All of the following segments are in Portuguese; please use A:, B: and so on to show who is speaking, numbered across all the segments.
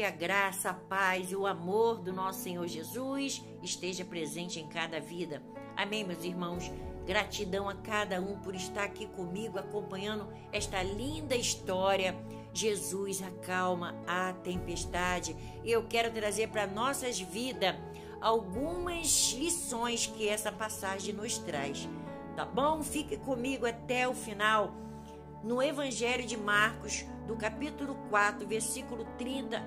A: a graça, a paz e o amor do nosso Senhor Jesus esteja presente em cada vida. Amém, meus irmãos? Gratidão a cada um por estar aqui comigo, acompanhando esta linda história. Jesus acalma a tempestade. E eu quero trazer para nossas vidas algumas lições que essa passagem nos traz. Tá bom? Fique comigo até o final. No Evangelho de Marcos, do capítulo 4, versículo 30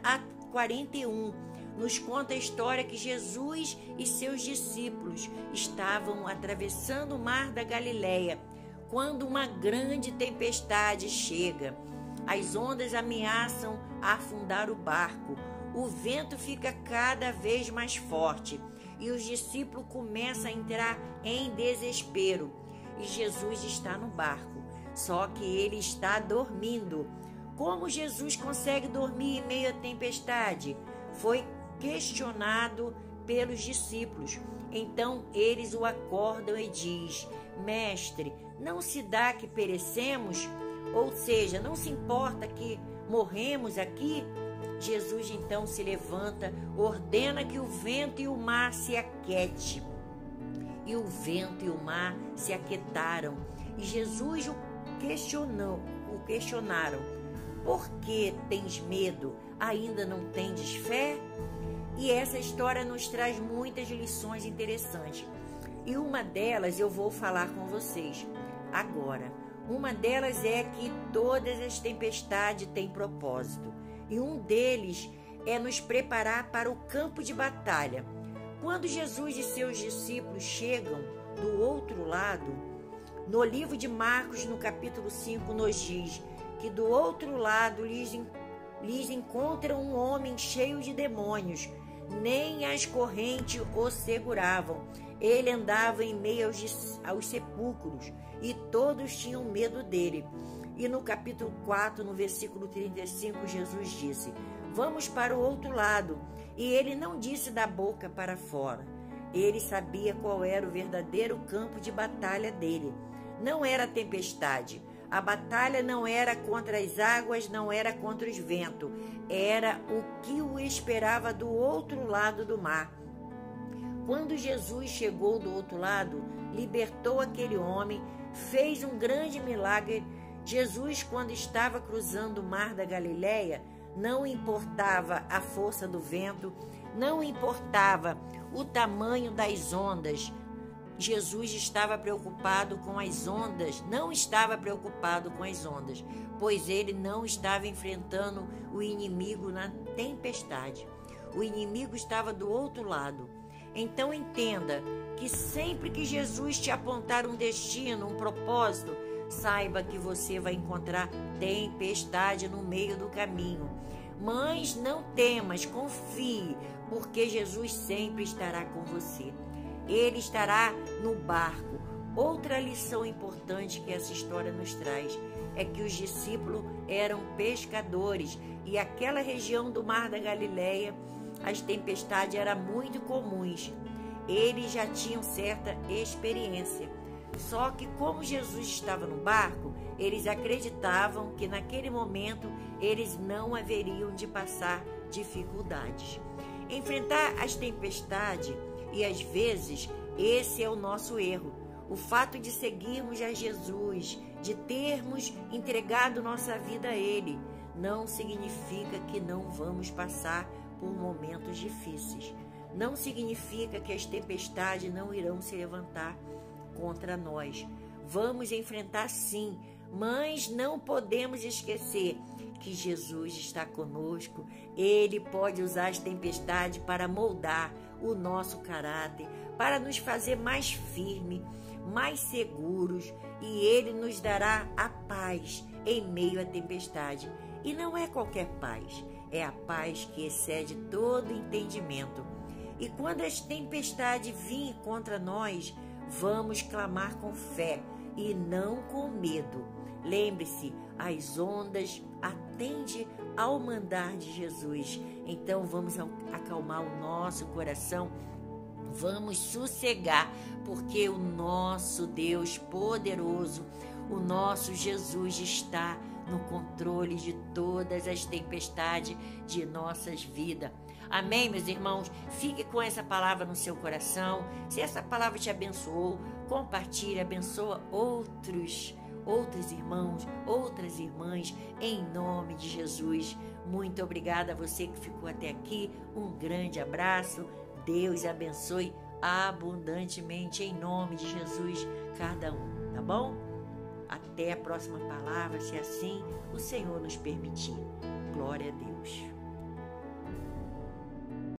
A: a 41, nos conta a história que Jesus e seus discípulos estavam atravessando o mar da Galileia, quando uma grande tempestade chega. As ondas ameaçam afundar o barco, o vento fica cada vez mais forte e os discípulos começam a entrar em desespero. E Jesus está no barco, só que ele está dormindo. Como Jesus consegue dormir em meio à tempestade? Foi questionado pelos discípulos. Então eles o acordam e diz: Mestre, não se dá que perecemos? Ou seja, não se importa que morremos aqui? Jesus então se levanta, ordena que o vento e o mar se aquete. E o vento e o mar se aquietaram. E Jesus o questionaram: Por que tens medo? Ainda não tendes fé? E essa história nos traz muitas lições interessantes. E uma delas eu vou falar com vocês agora. Uma delas é que todas as tempestades têm propósito. E um deles é nos preparar para o campo de batalha. Quando Jesus e seus discípulos chegam do outro lado, no livro de Marcos, no capítulo 5, nos diz que do outro lado lhes encontra um homem cheio de demônios, nem as correntes o seguravam. Ele andava em meio aos sepulcros e todos tinham medo dele. E no capítulo 4, no versículo 35, Jesus disse: Vamos para o outro lado. E ele não disse da boca para fora. Ele sabia qual era o verdadeiro campo de batalha dele. Não era a tempestade. A batalha não era contra as águas, não era contra os ventos. Era o que o esperava do outro lado do mar. Quando Jesus chegou do outro lado, libertou aquele homem, fez um grande milagre. Jesus, quando estava cruzando o mar da Galileia, não importava a força do vento, não importava o tamanho das ondas. Jesus estava preocupado com as ondas, não estava preocupado com as ondas, pois ele não estava enfrentando o inimigo na tempestade. O inimigo estava do outro lado. Então entenda que sempre que Jesus te apontar um destino, um propósito, saiba que você vai encontrar tempestade no meio do caminho. Mas não temas, confie, porque Jesus sempre estará com você. Ele estará no barco. Outra lição importante que essa história nos traz é que os discípulos eram pescadores e aquela região do Mar da Galileia, as tempestades eram muito comuns. Eles já tinham certa experiência. Só que como Jesus estava no barco, eles acreditavam que naquele momento eles não haveriam de passar dificuldades. Enfrentar as tempestades, e às vezes esse é o nosso erro. O fato de seguirmos a Jesus, de termos entregado nossa vida a Ele, não significa que não vamos passar por momentos difíceis. Não significa que as tempestades não irão se levantar contra nós. Vamos enfrentar sim, mas não podemos esquecer que Jesus está conosco. Ele pode usar as tempestades para moldar o nosso caráter, para nos fazer mais firmes, mais seguros, e Ele nos dará a paz em meio à tempestade. E não é qualquer paz, é a paz que excede todo entendimento. E quando as tempestades virem contra nós, vamos clamar com fé e não com medo. Lembre-se, as ondas atendem ao mandar de Jesus. Então vamos acalmar o nosso coração, vamos sossegar, porque o nosso Deus poderoso, o nosso Jesus está no controle de todas as tempestades de nossas vidas. Amém, meus irmãos? Fique com essa palavra no seu coração. Se essa palavra te abençoou, compartilhe, abençoa outros irmãos, outras irmãs, em nome de Jesus. Muito obrigada a você que ficou até aqui. Um grande abraço. Deus abençoe abundantemente, em nome de Jesus, cada um, tá bom? Até a próxima palavra, se assim o Senhor nos permitir. Glória a Deus.